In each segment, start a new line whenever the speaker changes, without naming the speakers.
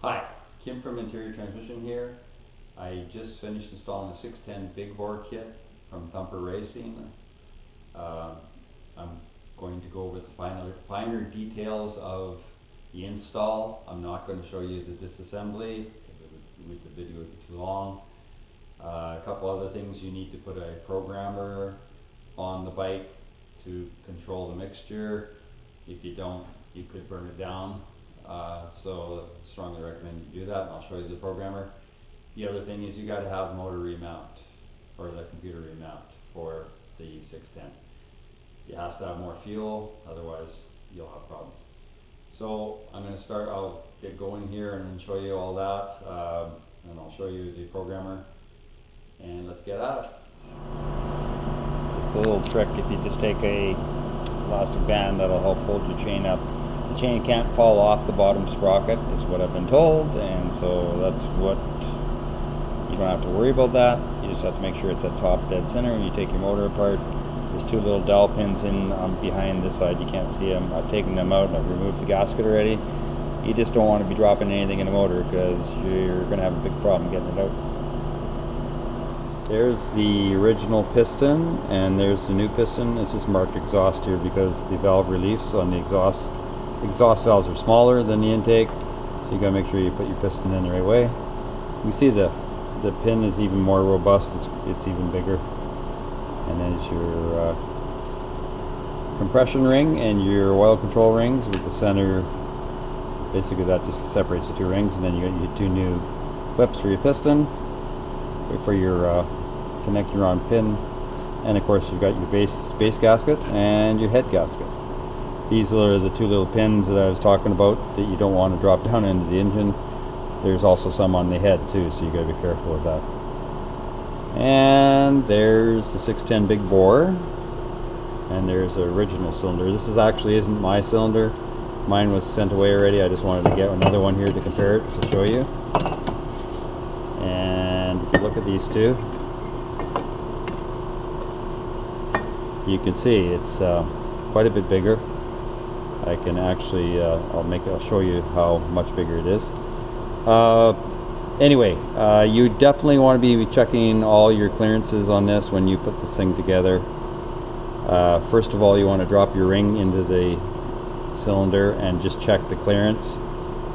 Hi, Kim from Interior Transmission here. I just finished installing the 610 big bore kit from Thumper Racing. I'm going to go over the finer details of the install. I'm not going to show you the disassembly because the video would be too long. A couple other things: you need to put a programmer on the bike to control the mixture. If you don't, you could burn it down. So I strongly recommend you do that, and I'll show you the programmer. The other thing is you got to have motor remount or the computer remount for the 610. You have to have more fuel, otherwise you'll have problems. So I'm going to start, I'll get going here and then show you all that, and I'll show you the programmer, and let's get at it. Just a little trick: if you just take a elastic band, that'll help hold your chain up. The chain can't fall off the bottom sprocket, is what I've been told, and so that's what, you don't have to worry about that. You just have to make sure it's at top dead center when you take your motor apart. There's two little dowel pins in behind this side, you can't see them. I've taken them out and I've removed the gasket already. You just don't want to be dropping anything in the motor because you're going to have a big problem getting it out. There's the original piston and there's the new piston. It's just marked exhaust here because the valve reliefs on the exhaust valves are smaller than the intake, so you gotta make sure you put your piston in the right way. You see the pin is even more robust, it's even bigger. And then it's your compression ring and your oil control rings with the center. Basically that just separates the two rings, and then you got your two new clips for your piston, for your connector on pin, and of course you've got your base gasket and your head gasket. These are the two little pins that I was talking about that you don't want to drop down into the engine. There's also some on the head too, so you got to be careful with that. And there's the 610 big bore, and there's the original cylinder. This isn't my cylinder. Mine was sent away already. I just wanted to get another one here to compare it, to show you. And if you look at these two, you can see it's quite a bit bigger. I can actually, I'll show you how much bigger it is. Anyway, you definitely want to be checking all your clearances on this when you put this thing together. First of all, you want to drop your ring into the cylinder and just check the clearance.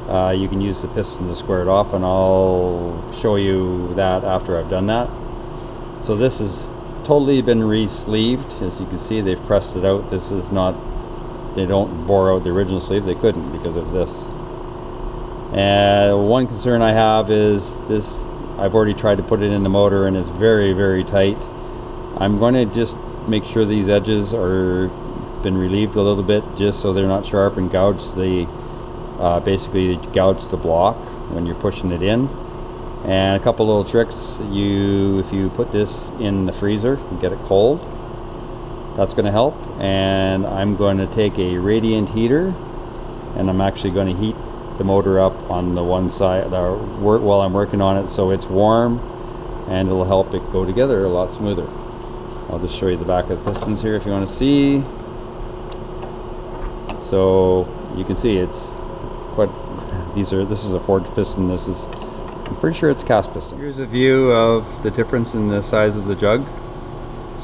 You can use the piston to square it off, and I'll show you that after I've done that. So this has totally been re-sleeved. As you can see, they've pressed it out. This is not, they don't bore out the original sleeve. They couldn't because of this. And one concern I have is this: I've already tried to put it in the motor and it's very, very tight. I'm going to just make sure these edges are been relieved a little bit, just so they're not sharp, and gouge the basically gouge the block when you're pushing it in. And a couple little tricks: if you put this in the freezer and get it cold, that's going to help. And I'm going to take a radiant heater and I'm actually going to heat the motor up on the one side while I'm working on it, so it's warm, and it'll help it go together a lot smoother. I'll just show you the back of the pistons here if you want to see. So you can see it's quite, this is a forged piston. I'm pretty sure it's cast piston. Here's a view of the difference in the size of the jug.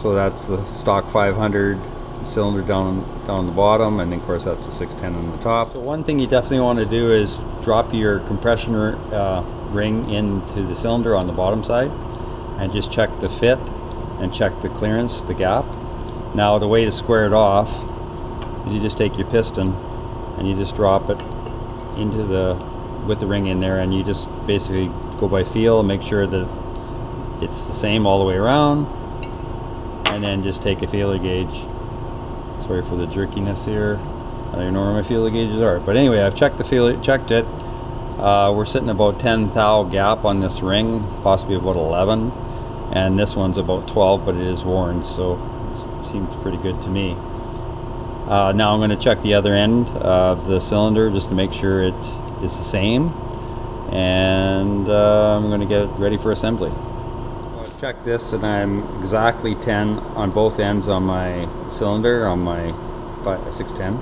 So that's the stock 500 cylinder down on the bottom, and of course that's the 610 on the top. So one thing you definitely want to do is drop your compression ring into the cylinder on the bottom side and just check the fit and check the clearance, the gap. Now the way to square it off is you just take your piston and you just drop it into with the ring in there, and you just basically go by feel and make sure that it's the same all the way around, and then just take a feeler gauge. Sorry for the jerkiness here. I don't even know where my feeler gauges are, but anyway, I've checked it. We're sitting about 10 thou gap on this ring, possibly about 11, and this one's about 12, but it is worn, so it seems pretty good to me. Now I'm going to check the other end of the cylinder just to make sure it is the same, and I'm going to get it ready for assembly. I've checked this, and I'm exactly 10 on both ends on my cylinder on my 610,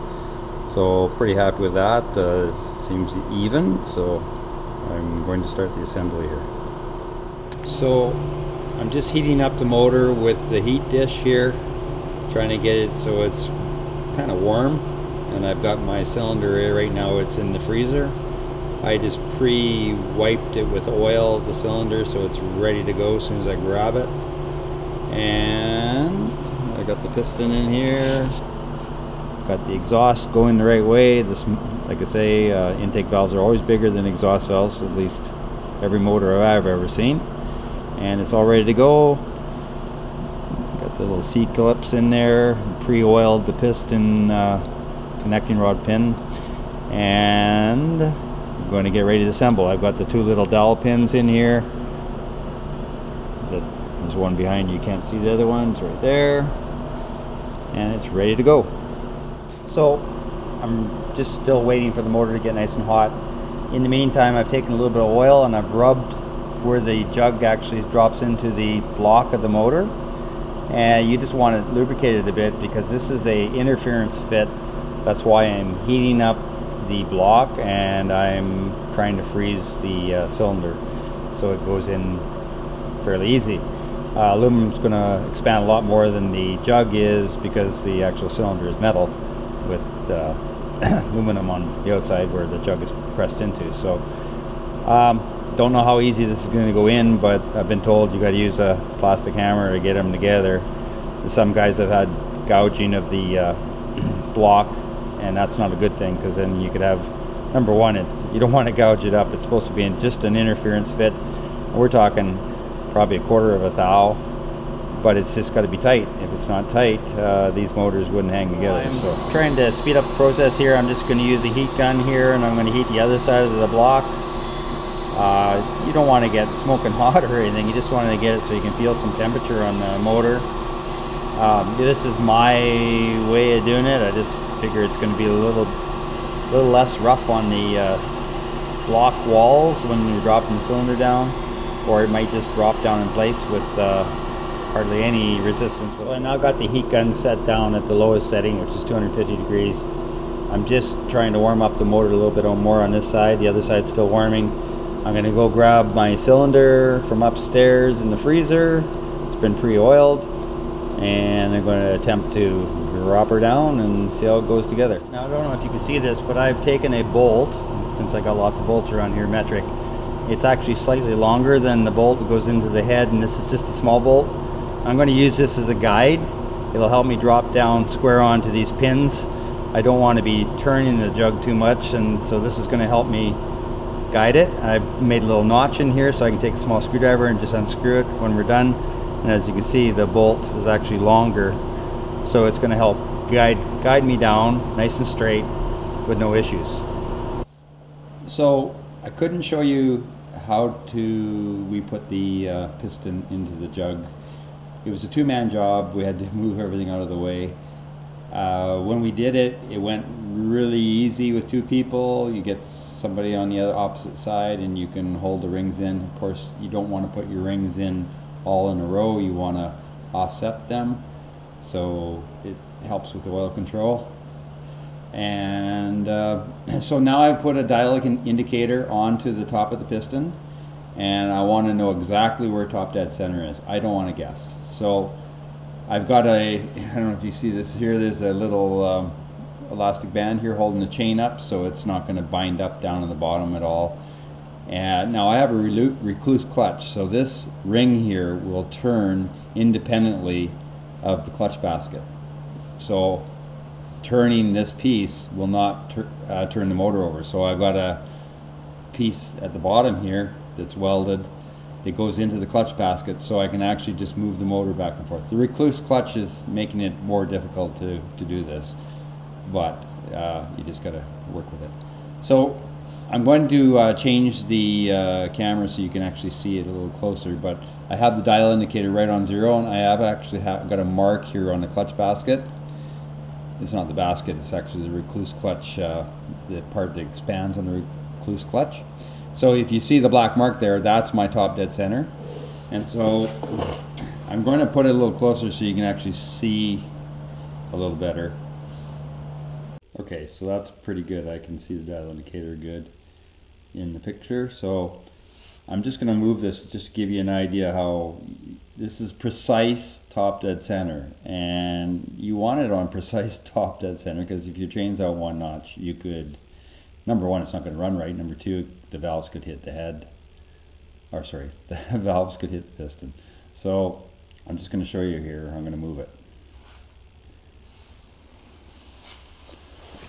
so pretty happy with that. It seems even, so I'm going to start the assembly here. So I'm just heating up the motor with the heat dish here, trying to get it so it's kind of warm, and I've got my cylinder right now, it's in the freezer. I just pre-wiped it with oil, the cylinder, so it's ready to go as soon as I grab it. And I got the piston in here, got the exhaust going the right way. This, like I say, intake valves are always bigger than exhaust valves, at least every motor I've ever seen. And it's all ready to go. Got the little C-clips in there, pre-oiled the piston connecting rod pin, and I'm going to get ready to assemble. I've got the two little dowel pins in here. There's one behind you, can't see the other one, it's right there. And it's ready to go. So I'm just still waiting for the motor to get nice and hot. In the meantime, I've taken a little bit of oil and I've rubbed where the jug actually drops into the block of the motor, and you just want to lubricate it a bit because this is a interference fit. That's why I'm heating up the block and I'm trying to freeze the cylinder so it goes in fairly easy. Aluminum's going to expand a lot more than the jug is because the actual cylinder is metal with aluminum on the outside where the jug is pressed into. So don't know how easy this is going to go in, but I've been told you got to use a plastic hammer to get them together. Some guys have had gouging of the block, and that's not a good thing because then you could have, number one, you don't want to gouge it up. It's supposed to be just an interference fit. We're talking probably a quarter of a thou, but it's just got to be tight. If it's not tight, these motors wouldn't hang together. So trying to speed up the process here, I'm just going to use a heat gun here, and I'm going to heat the other side of the block. You don't want to get smoking hot or anything, you just want to get it so you can feel some temperature on the motor. This is my way of doing it. I just figure it's going to be a little less rough on the block walls when you're dropping the cylinder down, or it might just drop down in place with hardly any resistance. So I now got the heat gun set down at the lowest setting, which is 250 degrees. I'm just trying to warm up the motor a little bit more on this side. The other side's still warming. I'm going to go grab my cylinder from upstairs in the freezer. It's been pre-oiled, and I'm going to attempt to drop her down and see how it goes together. Now I don't know if you can see this, but I've taken a bolt, since I got lots of bolts around here, metric. It's actually slightly longer than the bolt that goes into the head, and this is just a small bolt. I'm going to use this as a guide. It'll help me drop down square onto these pins. I don't want to be turning the jug too much, and so this is going to help me guide it. I've made a little notch in here so I can take a small screwdriver and just unscrew it when we're done. And as you can see, the bolt is actually longer, so it's going to help guide me down nice and straight with no issues. So I couldn't show you how we put the piston into the jug. It was a two-man job. We had to move everything out of the way. When we did it, it went really easy with two people. You get somebody on the other opposite side and you can hold the rings in. Of course, you don't want to put your rings in all in a row. You want to offset them, so it helps with the oil control. And so now I've put a dial indicator onto the top of the piston, and I want to know exactly where top dead center is. I don't want to guess. So I've got I don't know if you see this here, there's a little elastic band here holding the chain up, so it's not going to bind up down in the bottom at all. And now I have a recluse clutch, so this ring here will turn independently of the clutch basket. So turning this piece will not turn the motor over. So I've got a piece at the bottom here that's welded. It goes into the clutch basket, so I can actually just move the motor back and forth. The recluse clutch is making it more difficult to do this, but you just got to work with it. So I'm going to change the camera so you can actually see it a little closer, but I have the dial indicator right on 0, and I have actually got a mark here on the clutch basket. It's not the basket, it's actually the recluse clutch, the part that expands on the recluse clutch. So if you see the black mark there, that's my top dead center. And so I'm going to put it a little closer so you can actually see a little better. Okay, so that's pretty good. I can see the dial indicator good. in the picture. So I'm just going to move this just to give you an idea how this is precise top dead center, and you want it on precise top dead center, because if your chain's out one notch, you could, number one, it's not going to run right. Number two, the valves could hit the head, or sorry, the valves could hit the piston. So I'm just going to show you here. I'm going to move it.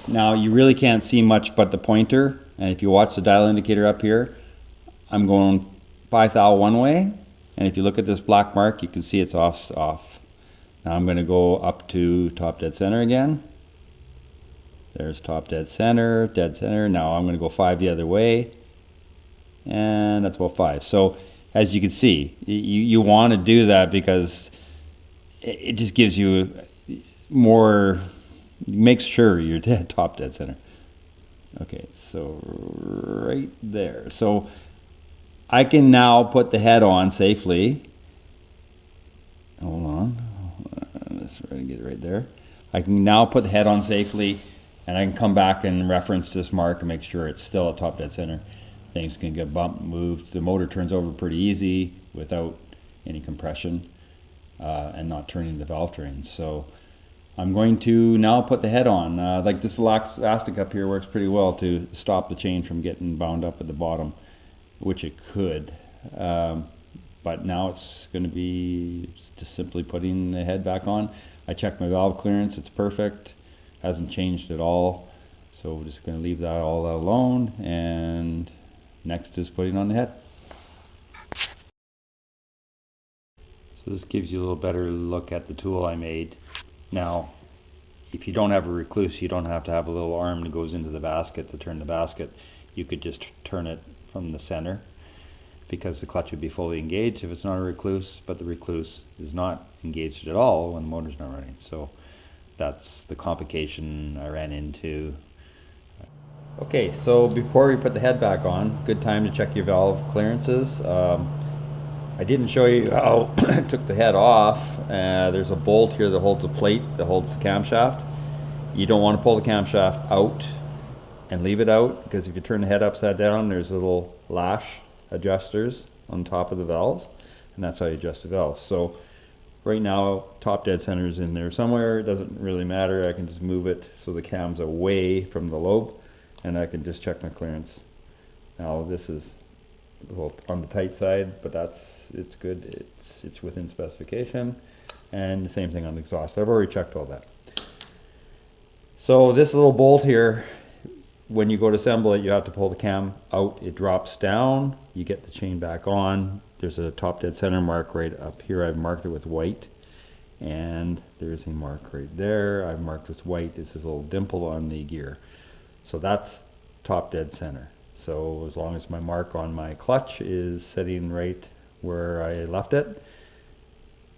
Now you really can't see much but the pointer, and if you watch the dial indicator up here, I'm going 5 thou one way, and if you look at this black mark, you can see it's off. Now I'm going to go up to top dead center again. There's top dead center, dead center. Now I'm going to go 5 the other way, and that's about 5. So as you can see, you want to do that because it just gives you more, makes sure you're dead top dead center. Okay, so right there. So I can now put the head on safely. Hold on, let's try to get it right there. I can now put the head on safely, and I can come back and reference this mark and make sure it's still at top dead center. Things can get bumped, moved. The motor turns over pretty easy without any compression and not turning the valve train. So I'm going to now put the head on. Like this elastic up here works pretty well to stop the chain from getting bound up at the bottom, which it could. But now it's going to be just simply putting the head back on. I checked my valve clearance, it's perfect, hasn't changed at all. So we're just going to leave that all alone, and next is putting on the head. So this gives you a little better look at the tool I made. Now, if you don't have a recluse, you don't have to have a little arm that goes into the basket to turn the basket. You could just turn it from the center, because the clutch would be fully engaged if it's not a recluse, but the recluse is not engaged at all when the motor's not running. So that's the complication I ran into. Okay, so before we put the head back on, good time to check your valve clearances. I didn't show you how I took the head off. There's a bolt here that holds a plate that holds the camshaft. You don't want to pull the camshaft out and leave it out, because if you turn the head upside down, there's little lash adjusters on top of the valves, and that's how you adjust the valves. So right now top dead center is in there somewhere. It doesn't really matter. I can just move it so the cam's away from the lobe, and I can just check my clearance. Now this is a little on the tight side, but it's good. It's within specification, and the same thing on the exhaust. I've already checked all that. So this little bolt here, when you go to assemble it, you have to pull the cam out. It drops down. You get the chain back on. There's a top dead center mark right up here. I've marked it with white, and there's a mark right there. I've marked with white. This is a little dimple on the gear. So that's top dead center. So as long as my mark on my clutch is sitting right where I left it,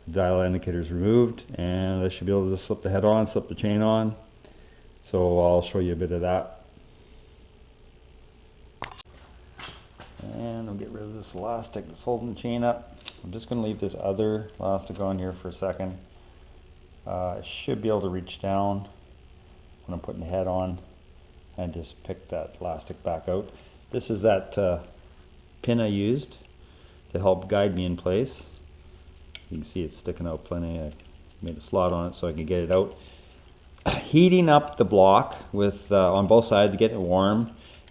the dial indicator is removed, and I should be able to just slip the head on, slip the chain on. So I'll show you a bit of that. And I'll get rid of this elastic that's holding the chain up. I'm just going to leave this other elastic on here for a second. I should be able to reach down when I'm putting the head on and just pick that elastic back out. This is that pin I used to help guide me in place. You can see it's sticking out plenty. I made a slot on it so I can get it out. Heating up the block with on both sides, getting it warm,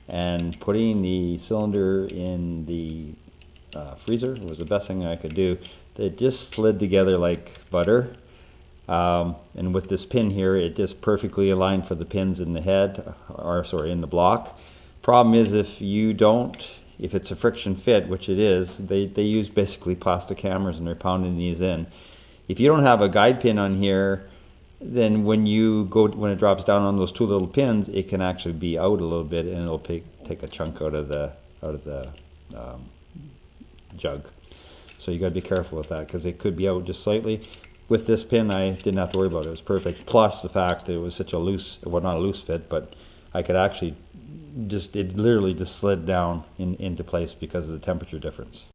and putting the cylinder in the freezer was the best thing I could do. It just slid together like butter. And with this pin here, it just perfectly aligned for the pins in the head, or sorry, in the block. Problem is, if it's a friction fit, which it is, they use basically plastic hammers and they're pounding these in. If you don't have a guide pin on here, then when it drops down on those two little pins, it can actually be out a little bit, and it'll take a chunk out of the jug. So you got to be careful with that, because it could be out just slightly. With this pin, I didn't have to worry about it. It was perfect. Plus the fact that it was such a loose, well, not a loose fit, but I could actually it literally just slid down into place because of the temperature difference.